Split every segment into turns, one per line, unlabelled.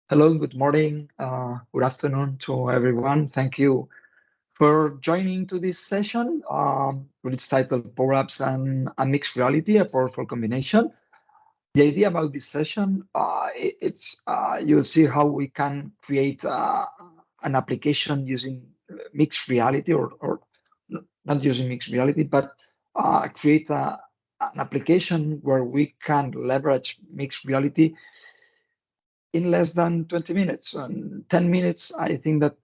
Hello, good morning, good afternoon to everyone. Thank you for joining to this session, which is titled Power Apps and a Mixed Reality, a Powerful Combination. The idea about this session, you'll see how we can create an application using mixed reality or not using mixed reality, but create an application where we can leverage mixed reality in less than 20 minutes. And 10 minutes, I think that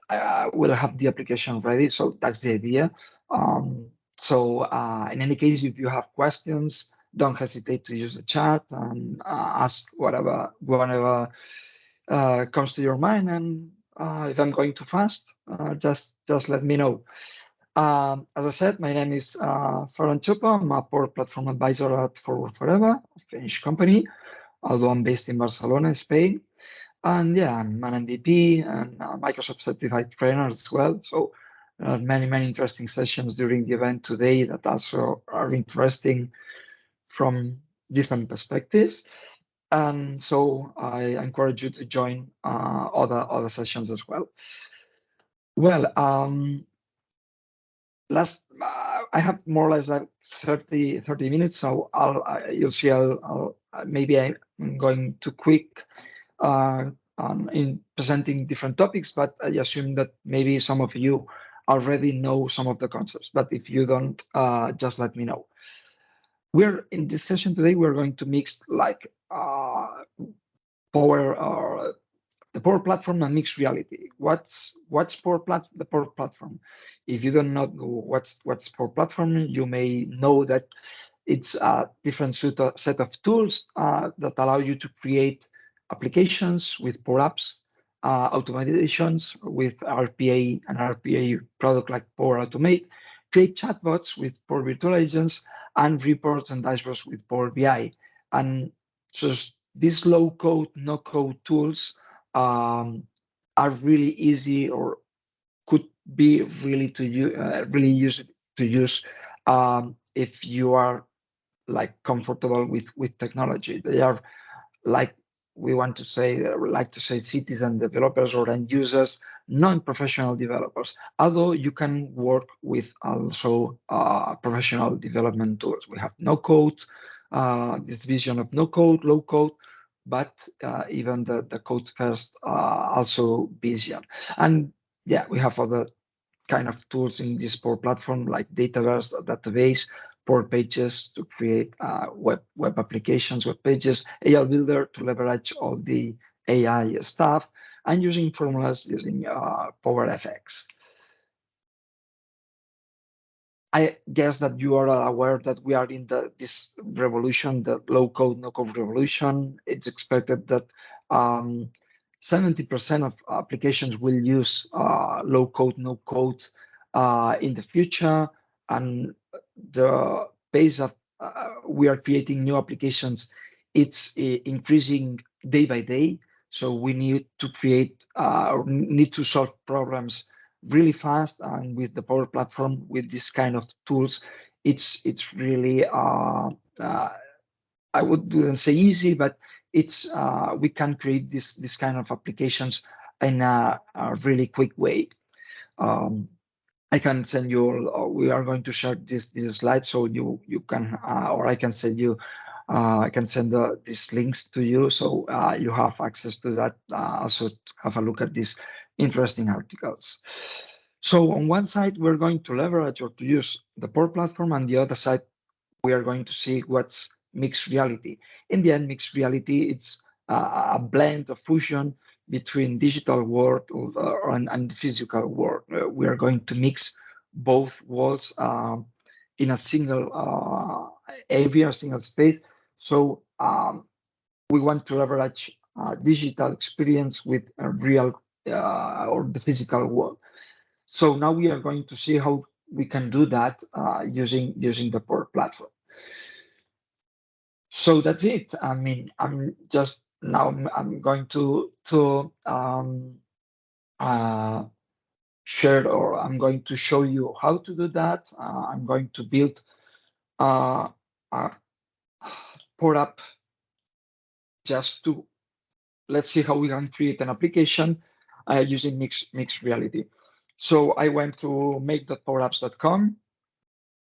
we'll have the application ready. So that's the idea. In any case, if you have questions, don't hesitate to use the chat and ask whatever comes to your mind. And if I'm going too fast, just let me know. As I said, my name is Ferran Chopo. I'm a Power Platform Advisor at Forward Forever, a Finnish company, although I'm based in Barcelona, Spain. And yeah, I'm an MVP and a Microsoft certified trainer as well. So many interesting sessions during the event today that also are interesting from different perspectives. And so I encourage you to join other sessions as well. Well, I have more or less like 30 minutes, so you'll see maybe I'm going too quick in presenting different topics, but I assume that maybe some of you already know some of the concepts. But if you don't, just let me know. We're in this session today. We're going to mix like power or the Power Platform and mixed reality. What's the Power Platform? If you don't know what's Power Platform, you may know that it's a different set of tools that allow you to create applications with Power Apps, automations with RPA and RPA product like Power Automate, create chatbots with Power Virtual Agents, and reports and dashboards with Power BI. And just these low code, no code tools are really easy or could be really really easy to use if you are like comfortable with technology. They are like we want to say like to say citizen developers or end users, non-professional developers. Although you can work with also professional development tools. We have no code, this vision of no code, low code, but even the code first also vision. And yeah, we have other kind of tools in this Power Platform like Dataverse, database, Power Pages to create web applications, web pages, AI Builder to leverage all the AI stuff, and using formulas using Power FX. I guess that you are aware that we are in this revolution, the low code, no code revolution. It's expected that 70% of applications will use low code, no code in the future. And the pace of we are creating new applications, it's increasing day by day. So we need to create or need to solve problems really fast, and with the Power Platform, with this kind of tools, it's really I wouldn't say easy, but it's we can create this kind of applications in a really quick way. I can send you all, we are going to share this slide, so you can or I can send you I can send these links to you, so you have access to that. Also have a look at these interesting articles. So on one side, we're going to leverage or to use the Power Platform, and the other side, we are going to see what's mixed reality. In the end, mixed reality, it's a blend, a fusion between digital world and the physical world. We are going to mix both worlds in a single area, single space. So we want to leverage digital experience with a real or the physical world. So now we are going to see how we can do that using the Power Platform. So that's it. I mean, I'm just now I'm going to share, or I'm going to show you how to do that. I'm going to build a Power App just to let's see how we can create an application using mixed reality. So I went to make.powerapps.com.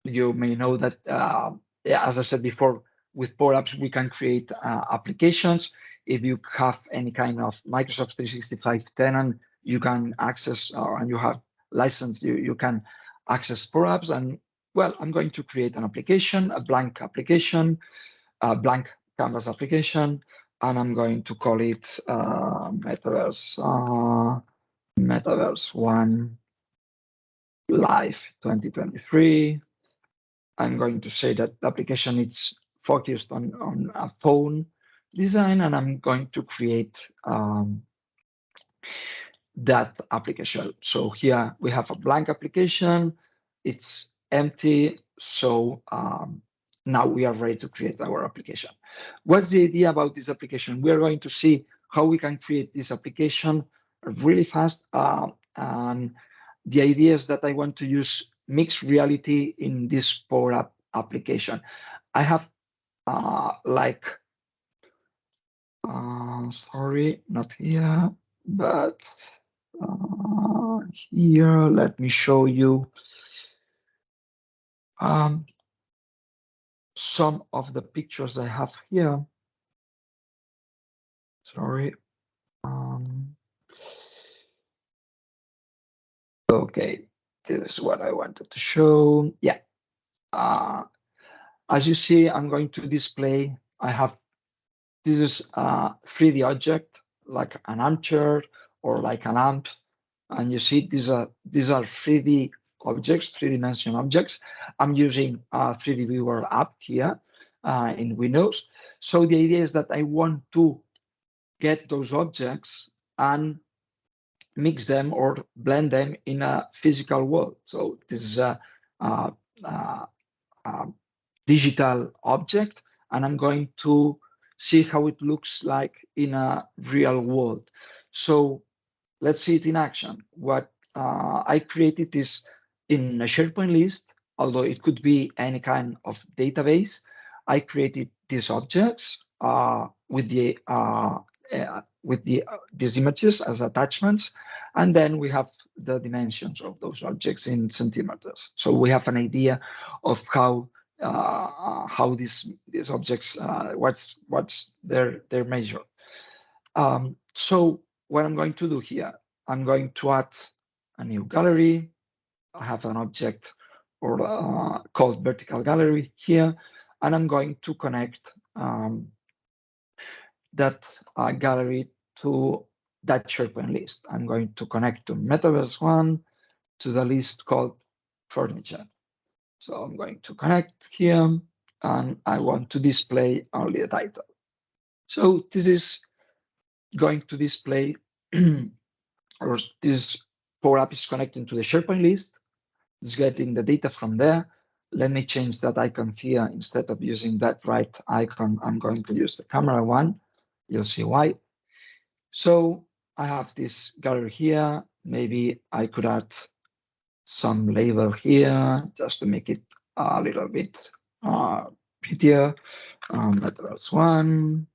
You may know that, yeah, as I said before, with Power Apps, we can create applications. If you have any kind of Microsoft 365 tenant, you can access, and you have license, you can access Power Apps. And well, I'm going to create an application, a blank application, a blank canvas application, and I'm going to call it Metaverse 1 Live 2023. I'm going to say that the application is focused on a phone design, and I'm going to create that application. So here we have a blank application. It's empty. So now we are ready to create our application. What's the idea about this application? We're going to see how we can create this application really fast. And the idea is that I want to use mixed reality in this Power App application. I have sorry, not here, but here, let me show you some of the pictures I have here. Sorry. Okay, this is what I wanted to show. Yeah. As you see, I'm going to display, I have, this is a 3D object, like an armchair or like an amp. And you see, these are 3D objects, three-dimensional objects. I'm using a 3D Viewer app here in Windows. So the idea is that I want to get those objects and mix them or blend them in a physical world. So this is a digital object, and I'm going to see how it looks like in a real world. So let's see it in action. What I created is in a SharePoint list, although it could be any kind of database. I created these objects with these images as attachments, and then we have the dimensions of those objects in centimeters. So we have an idea of how these objects, what's their measure. So what I'm going to do here, I'm going to add a new gallery. I have an object or called vertical gallery here, and I'm going to connect that gallery to that SharePoint list. I'm going to connect to Metaverse 1 to the list called furniture. So I'm going to connect here, and I want to display only the title. So this is going to display, or this Power App is connecting to the SharePoint list. It's getting the data from there. Let me change that icon here. Instead of using that right icon, I'm going to use the camera one. You'll see why. So I have this gallery here. Maybe I could add some label here just to make it a little bit prettier. Metaverse 1.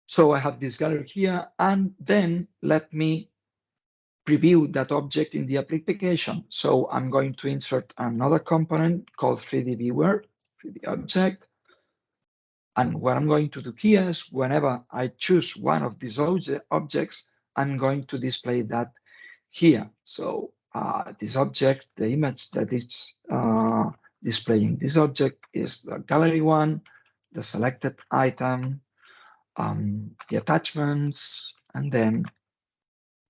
So I have this gallery here, and then let me preview that object in the application. So I'm going to insert another component called 3D Viewer, 3D Object. And what I'm going to do here is whenever I choose one of these objects, I'm going to display that here. So this object, the image that is displaying this object is the gallery one, the selected item, the attachments, and then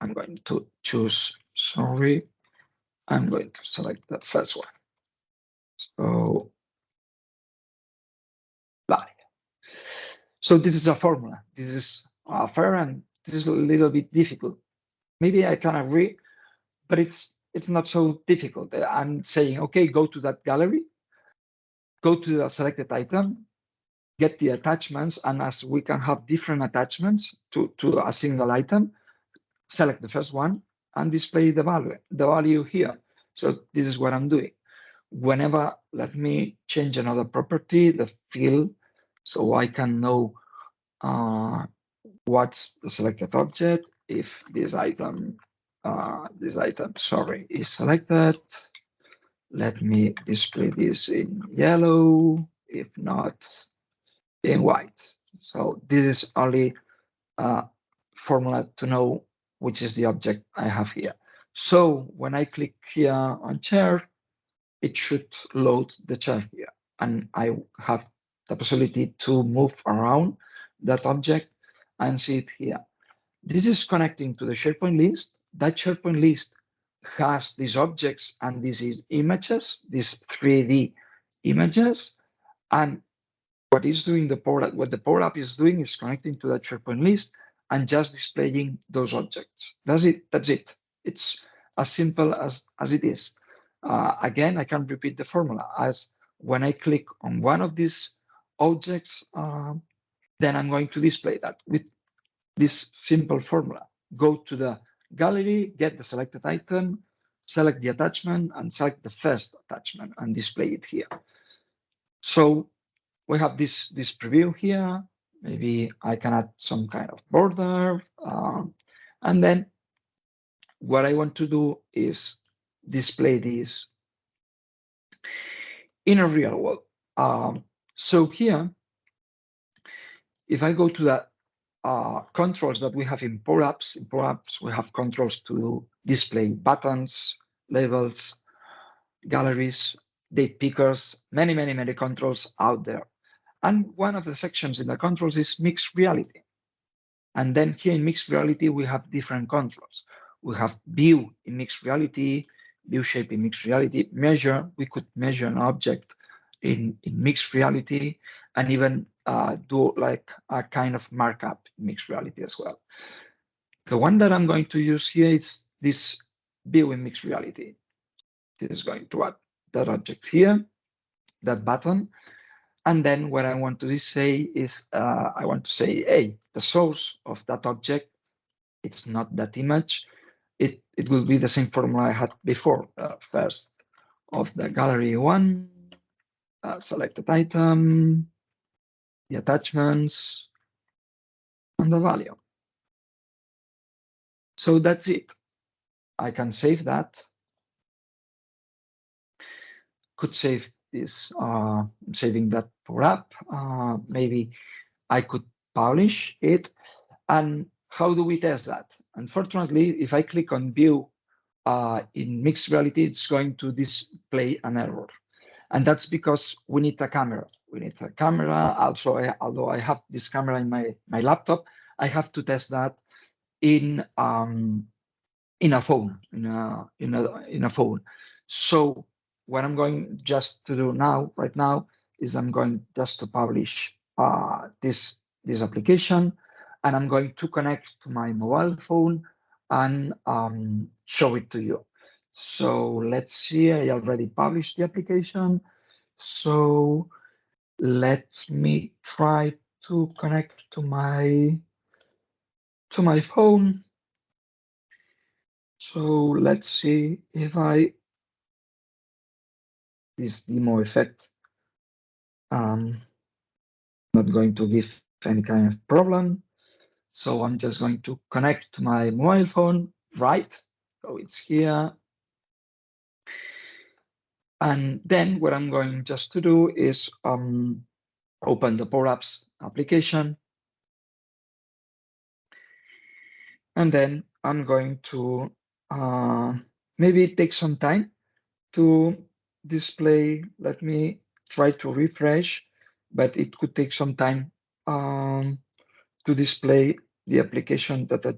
I'm going to choose, sorry, I'm going to select the first one. So, bye. So this is a formula. This is fair, and this is a little bit difficult. Maybe I can agree, but it's not so difficult. I'm saying, okay, go to that gallery, go to the selected item, get the attachments, and as we can have different attachments to a single item, select the first one and display the value here. So this is what I'm doing. Whenever, let me change another property, the fill, so I can know what's the selected object. If this item, sorry, is selected, let me display this in yellow, if not in white. So this is only a formula to know which is the object I have here. So when I click here on chair, it should load the chair here, and I have the possibility to move around that object and see it here. This is connecting to the SharePoint list. That SharePoint list has these objects and these images, these 3D images. And what the Power App is doing is connecting to that SharePoint list and just displaying those objects. That's it. It's as simple as it is. Again, I can repeat the formula as when I click on one of these objects, then I'm going to display that with this simple formula. Go to the gallery, get the selected item, select the attachment, and select the first attachment and display it here. So we have this preview here. Maybe I can add some kind of border. And then what I want to do is display this in a real world. So here, if I go to the controls that we have in Power Apps. In Power Apps, we have controls to display buttons, labels, galleries, date pickers, many controls out there. And one of the sections in the controls is mixed reality. And then here in mixed reality, we have different controls. We have view in mixed reality, view shape in mixed reality, measure. We could measure an object in mixed reality, and even do like a kind of markup in mixed reality as well. The one that I'm going to use here is this view in mixed reality. This is going to add that object here, that button. And then what I want to say is, I want to say, hey, the source of that object, it's not that image. It will be the same formula I had before. First of the gallery one, selected item, the attachments, and the value. So that's it. I can save that. Could save this, saving that Power App. Maybe I could publish it. And how do we test that? Unfortunately, if I click on view in mixed reality, it's going to display an error. And that's because we need a camera. We need a camera. Also, although I have this camera in my laptop, I have to test that in a phone, in a phone. So what I'm going just to do now, right now, is I'm going just to publish this application, and I'm going to connect to my mobile phone and show it to you. So let's see, I already published the application. So let me try to connect to my phone. So let's see if this demo effect not going to give any kind of problem. So I'm just going to connect to my mobile phone, right? So it's here. And then what I'm going just to do is open the Power Apps application. And then I'm going to maybe take some time to display. Let me try to refresh, but it could take some time to display the application that I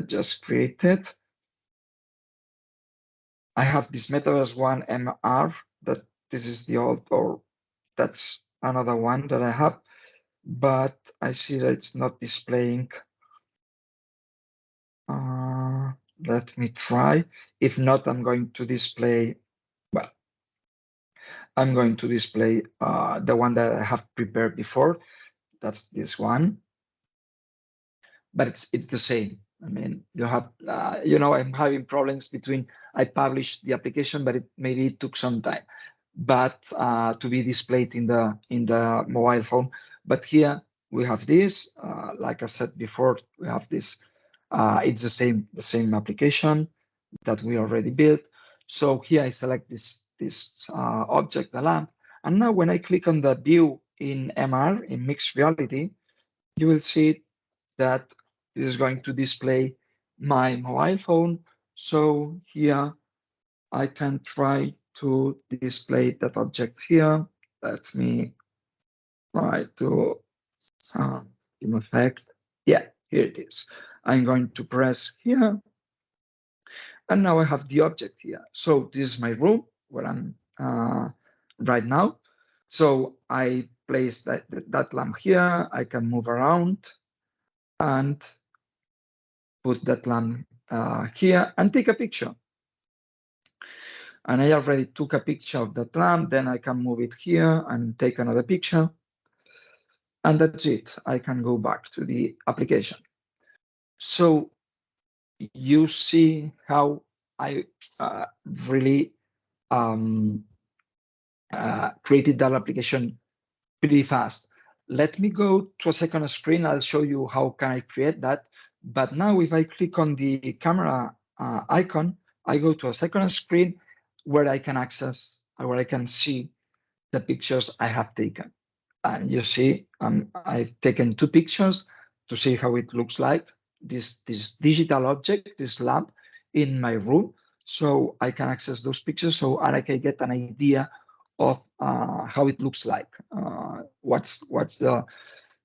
just created. I have this metaverse one MR, that this is the old, or that's another one that I have, but I see that it's not displaying. Let me try. If not, I'm going to display, well, I'm going to display the one that I have prepared before. That's this one, but it's the same. I mean, you have, I'm having problems between I published the application, but maybe it took some time, but to be displayed in the mobile phone. But here we have this. Like I said before, we have this. It's the same application that we already built. So here I select this object, the lamp, and now when I click on the view in MR, in mixed reality, you will see that this is going to display my mobile phone. So here I can try to display that object here. Let me try to give effect. Yeah, here it is. I'm going to press here, and now I have the object here. So this is my room where I'm right now. So I place that lamp here. I can move around and put that lamp here and take a picture. And I already took a picture of that lamp. Then I can move it here and take another picture. And that's it. I can go back to the application. So you see how I really created that application pretty fast. Let me go to a second screen. I'll show you how can I create that. But now if I click on the camera icon, I go to a second screen where I can access, where I can see the pictures I have taken. And you see, I've taken 2 pictures to see how it looks like, this digital object, this lamp in my room. So I can access those pictures so I can get an idea of how it looks like, what's the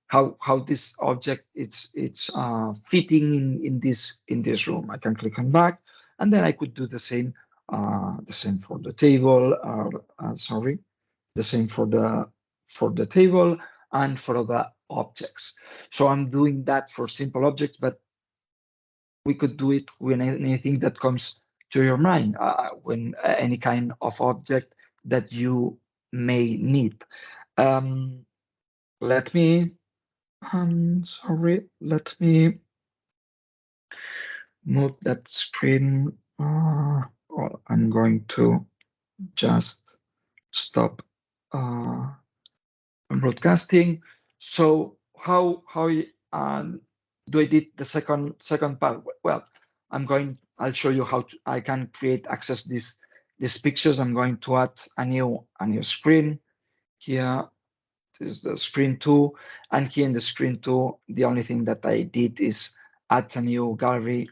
how this object it's fitting in this room. I can click on back, and then I could do the same for the table, sorry, the same for the table and for other objects. So I'm doing that for simple objects, but we could do it with anything that comes to your mind, when any kind of object that you may need. Let me, sorry, let me move that screen. Well, I'm going to just stop broadcasting. So how do I did the second part? Well, I'll show you how I can create access these pictures. I'm going to add a new screen here. This is the screen 2, and here in the screen 2, the only thing that I did is add a new gallery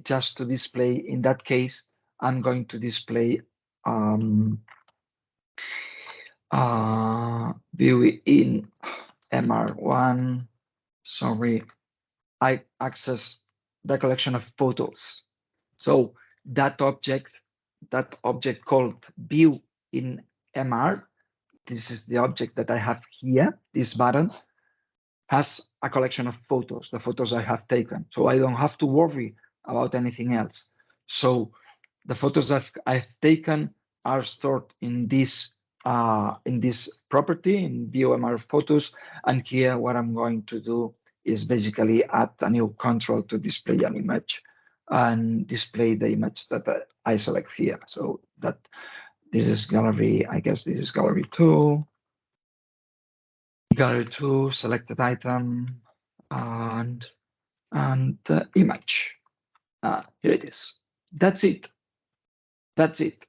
just to display. In that case, I'm going to display view in MR1. Sorry, I access the collection of photos. So that object called view in MR, this is the object that I have here, this button, has a collection of photos, the photos I have taken. So I don't have to worry about anything else. So the photos I've taken are stored in this property, in view MR photos. And here what I'm going to do is basically add a new control to display an image and display the image that I select here. So that this is gallery, I guess this is gallery 2. Gallery 2, selected item, and image. Here it is. That's it. That's it.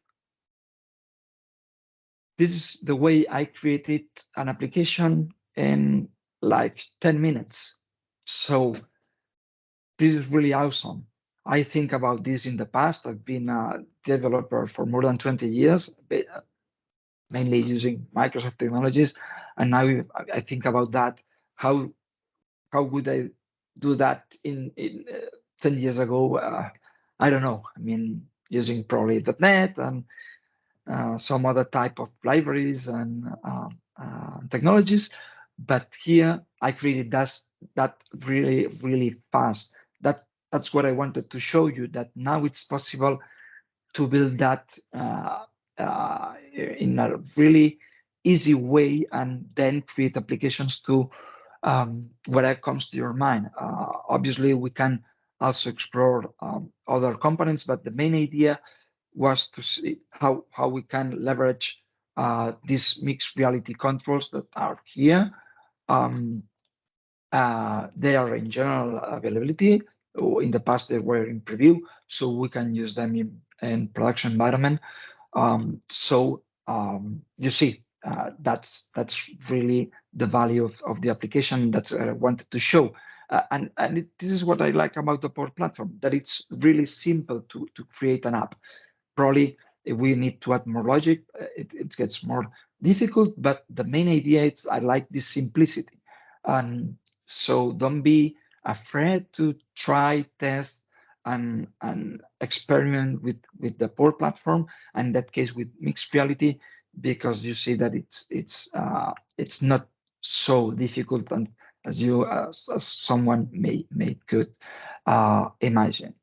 This is the way I created an application in like 10 minutes. So this is really awesome. I think about this in the past. I've been a developer for more than 20 years, mainly using Microsoft technologies. And now I think about that. How would I do that in 10 years ago? I don't know. I mean, using probably .NET and some other type of libraries and technologies. But here I created that really, really fast. That's what I wanted to show you, that now it's possible to build that in a really easy way and then create applications to whatever comes to your mind. Obviously, we can also explore other components, but the main idea was to see how we can leverage these mixed reality controls that are here. They are in general availability. In the past, they were in preview, so we can use them in production environment. You see, that's really the value of the application that I wanted to show. This is what I like about the Power Platform, that it's really simple to create an app. Probably if we need to add more logic, it gets more difficult, but the main idea is I like this simplicity. And so don't be afraid to try, test, and experiment with the Power Platform, and in that case with mixed reality, because you see that it's not so difficult and as someone may could imagine.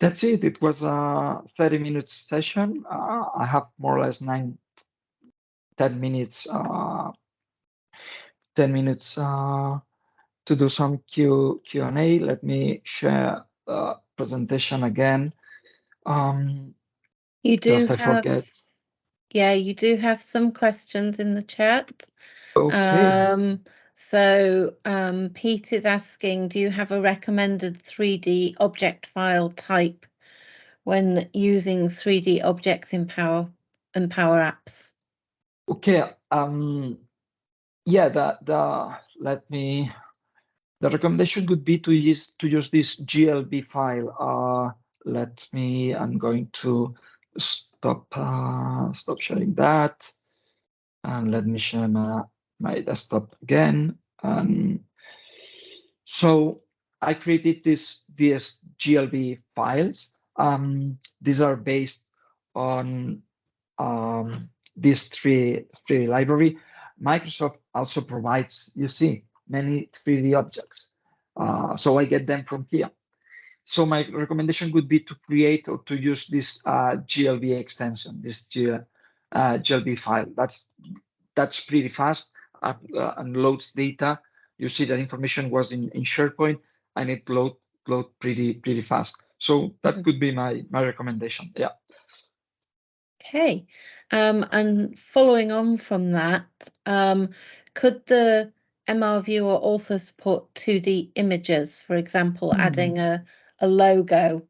That's it. It was a 30-minute session. I have more or less 10 minutes 10 minutes to do some Q&A. Let me share the presentation again.
You do
I forget.
Yeah, you do have some questions in the chat.
Okay.
Pete is asking, do you have a recommended 3D object file type when using 3D objects in Power Apps?
Okay. Yeah, the recommendation would be to use this GLB file. I'm going to stop sharing that, and let me share my desktop again. So I created these GLB files. These are based on this 3D library. Microsoft also provides, you see, many 3D objects. So I get them from here. So my recommendation would be to create or to use this GLB extension, this GLB file. That's pretty fast and loads data. You see that information was in SharePoint, and it load pretty fast. So that could be my recommendation. Yeah.
Okay, and following on from that, could the MR viewer also support 2D images, for example, adding a logo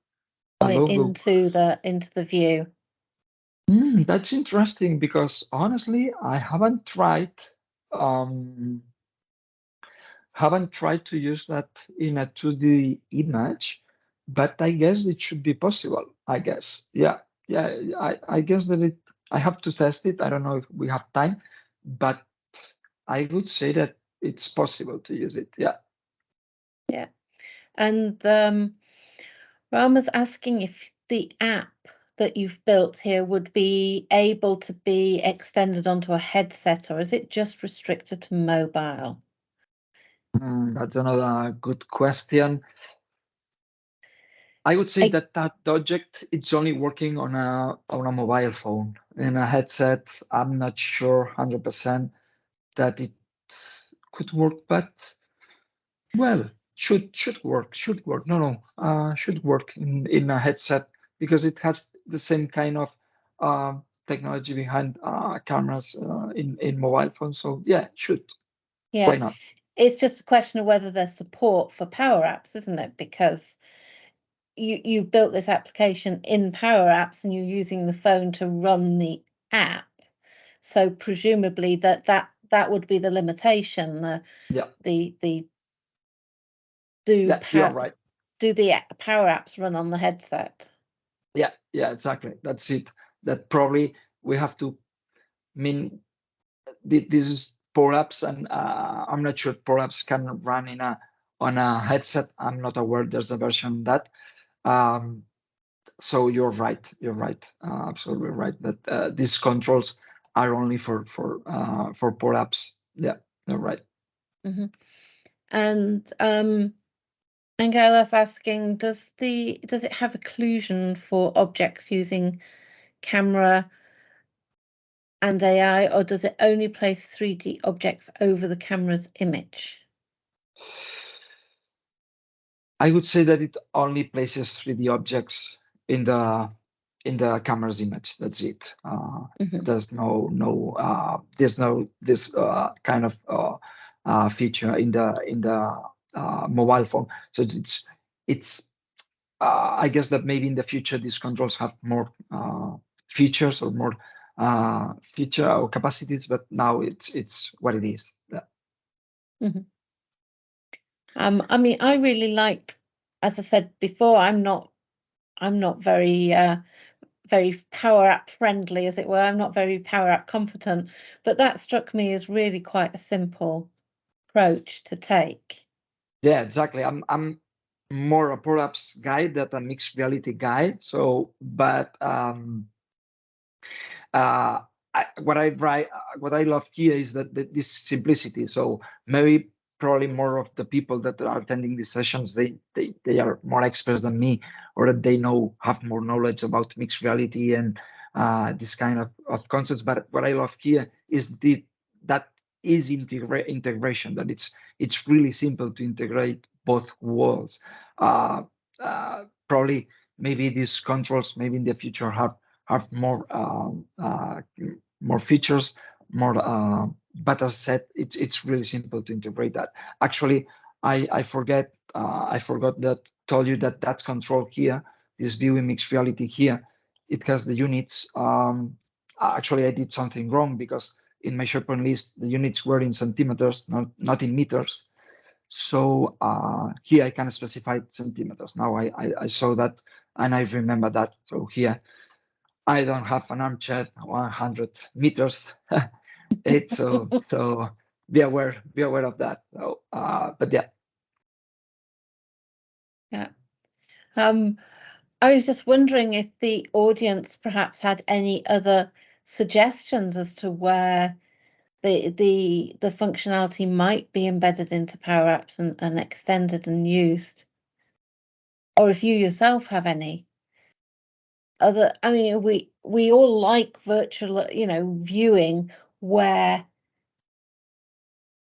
into the view?
That's interesting, because honestly, I haven't tried to use that in a 2D image, but I guess it should be possible. I guess, yeah. I guess that I have to test it. I don't know if we have time, but I would say that it's possible to use it. Yeah.
Yeah, and Rama's asking if the app that you've built here would be able to be extended onto a headset, or is it just restricted to mobile?
That's another good question. I would say that object, it's only working on a mobile phone. In a headset, I'm not sure 100% that it could work, but well, should work. Should work in a headset, because it has the same kind of technology behind cameras in mobile phones. So yeah, should.
Yeah.
Why not?
It's just a question of whether there's support for Power Apps, isn't it? Because you've built this application in Power Apps and you're using the phone to run the app. So presumably that would be the limitation.
You're right.
Do the Power Apps run on the headset?
Yeah, exactly. That's it. That probably we have to mean this is Power Apps, and I'm not sure Power Apps can run on a headset. I'm not aware there's a version of that. So you're right. Absolutely right. That these controls are only for Power Apps. Yeah, you're right.
Mm-hmm. And Angela's asking, does it have occlusion for objects using camera and AI, or does it only place 3D objects over the camera's image?
I would say that it only places 3D objects in the camera's image. That's it.
Mhm.
There's this kind of feature in the mobile phone. So it's I guess that maybe in the future these controls have more features or more feature or capacities, but now it's what it is. Yeah.
Mhm. I mean, I really liked, as I said before, I'm not very very power app friendly, as it were. I'm not very power app competent, but that struck me as really quite a simple approach to take.
Yeah, exactly. I'm more a power apps guy than a mixed reality guy. So, but uh, what I love here is that this simplicity. So maybe probably more of the people that are attending these sessions, they are more experts than me, or that they have more knowledge about mixed reality and this kind of concepts. But what I love here is that is integration, that it's really simple to integrate both worlds. Probably maybe these controls maybe in the future have more features, more. But as I said, it's really simple to integrate that. Actually, I forgot that told you that control here, this viewing mixed reality here, it has the units. Actually, I did something wrong because in my SharePoint list the units were in centimeters, not in meters. So here I can specify centimeters. Now I saw that and I remember that. So here I don't have an armchair 100 meters. It's so be aware of that. So, but yeah.
Yeah. I was just wondering if the audience perhaps had any other suggestions as to where the functionality might be embedded into Power Apps and extended and used, or if you yourself have any other. I mean, we all like virtual, viewing where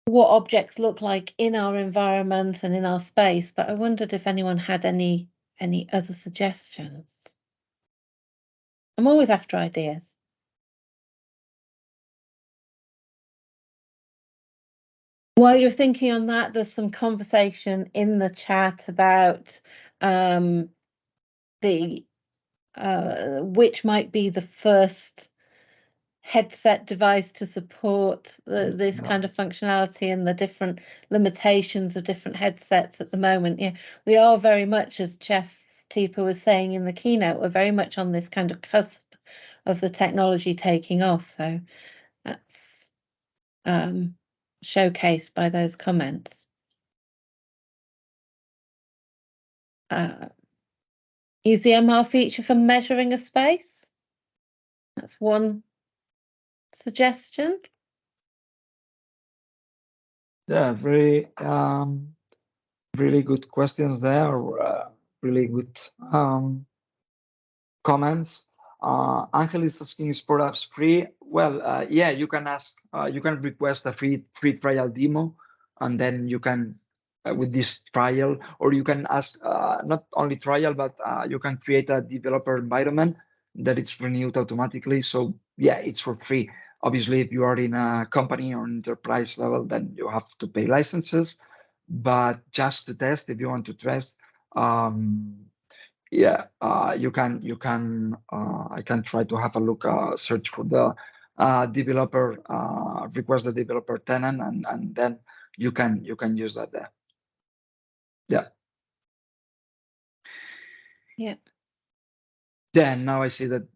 what objects look like in our environment and in our space, but I wondered if anyone had any other suggestions. I'm always after ideas. While you're thinking on that, there's some conversation in the chat about the which might be the first headset device to support this kind of functionality and the different limitations of different headsets at the moment. Yeah, we are very much, as Jeff Tieper was saying in the keynote, we're very much on this kind of cusp of the technology taking off. So that's showcased by those comments. Use the MR feature for measuring a space. That's one suggestion.
Yeah, really good questions there. Really good comments. Angel is asking, is Power Apps free? Well, yeah, you can ask. You can request a free trial demo, and then you can with this trial, or you can ask not only trial, but you can create a developer environment that it's renewed automatically. So yeah, it's for free. Obviously, if you are in a company or enterprise level, then you have to pay licenses. But just to test, if you want to test, yeah, you can I can try to have a look, search for the developer, request the developer tenant, and then you can use that there. Yeah.
Yeah.
Then now I see that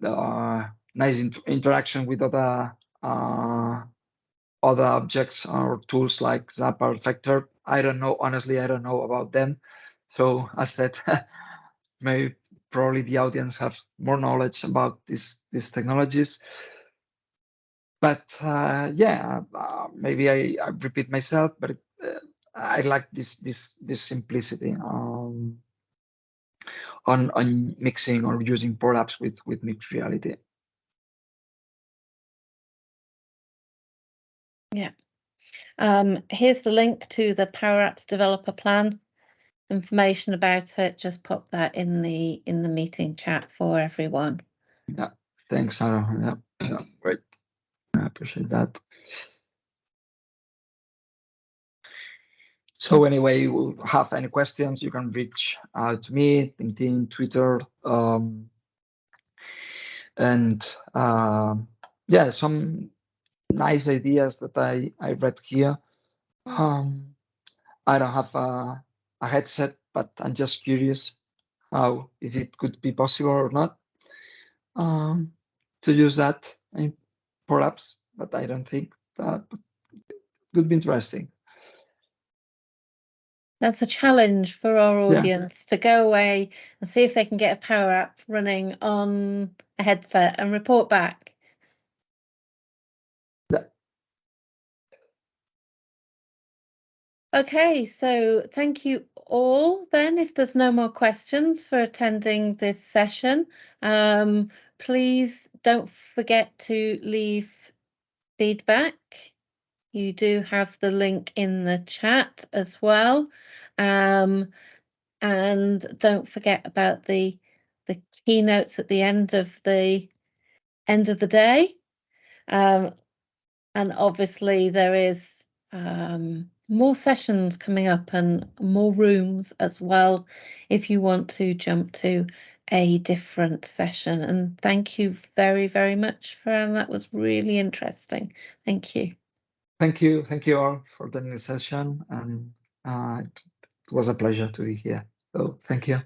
nice interaction with other objects or tools like Zapper, Vector. I don't know, honestly, I don't know about them. So as said, maybe probably the audience have more knowledge about these technologies. But yeah, maybe I repeat myself, but I like this simplicity on mixing or using Power Apps with mixed reality.
Yeah. Here's the link to the Power Apps developer plan. Information about it, just pop that in the meeting chat for everyone.
Yeah, thanks, Sarah. Yeah, great. I appreciate that. So anyway, you have any questions, you can reach out to me, LinkedIn, Twitter, and yeah, some nice ideas that I read here. I don't have a headset, but I'm just curious how, if it could be possible or not, to use that, perhaps, but I don't think that could be interesting.
That's a challenge for our
Yeah.
audience to go away and see if they can get a power app running on a headset and report back.
Yeah.
Okay, so thank you all then, if there's no more questions, for attending this session. Please don't forget to leave feedback. You do have the link in the chat as well. And don't forget about the keynotes at the end of the day. And obviously there is more sessions coming up and more rooms as well if you want to jump to a different session. And thank you very, very much, Ferran. That was really interesting. Thank you.
Thank you all for the session, and it was a pleasure to be here. So thank you.